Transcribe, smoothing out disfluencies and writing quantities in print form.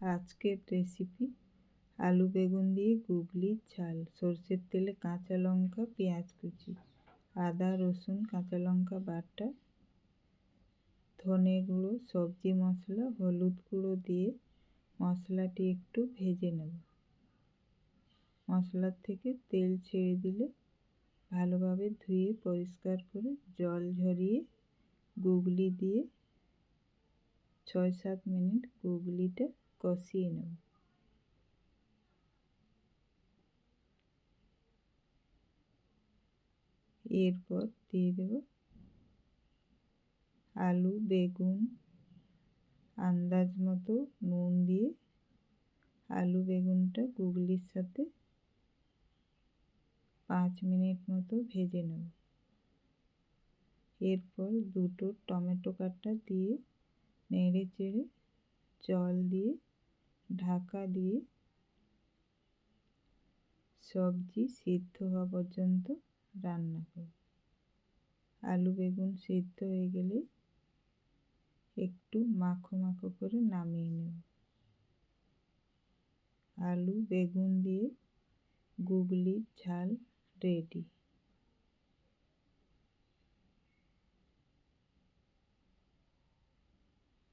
আজকের রেসিপি আলু বেগুন দিয়ে গুগলির ঝাল। সরষের তেলে কাঁচা লঙ্কা, পেঁয়াজ কুচি, আদা রসুন কাঁচা লঙ্কা বাটা, ধনে গুঁড়ো, সবজি মশলা, হলুদ গুঁড়ো দিয়ে মশলাটি একটু ভেজে নেব। মশলার থেকে তেল ছেড়ে দিলে ভালোভাবে ধুয়ে পরিষ্কার করে জল ঝরিয়ে গুগলি দিয়ে ৬-৭ মিনিট গুগলিটা কষিয়ে নেব। এরপর দিয়ে দেব আলু বেগুন, আন্দাজ মতো নুন দিয়ে আলু বেগুনটা গুগলির সাথে ৫ মিনিট মতো ভেজে নেব। এরপর দুটো টমেটো কাটা দিয়ে নেড়ে চেড়ে জল দিয়ে ঢাকা দিয়ে সবজি সিদ্ধ হওয়া পর্যন্ত রান্না করব। আলু বেগুন সিদ্ধ হয়ে গেলে একটু মাখো মাখো করে নামিয়ে নেব। আলু বেগুন দিয়ে গুগলির ঝাল রেডি।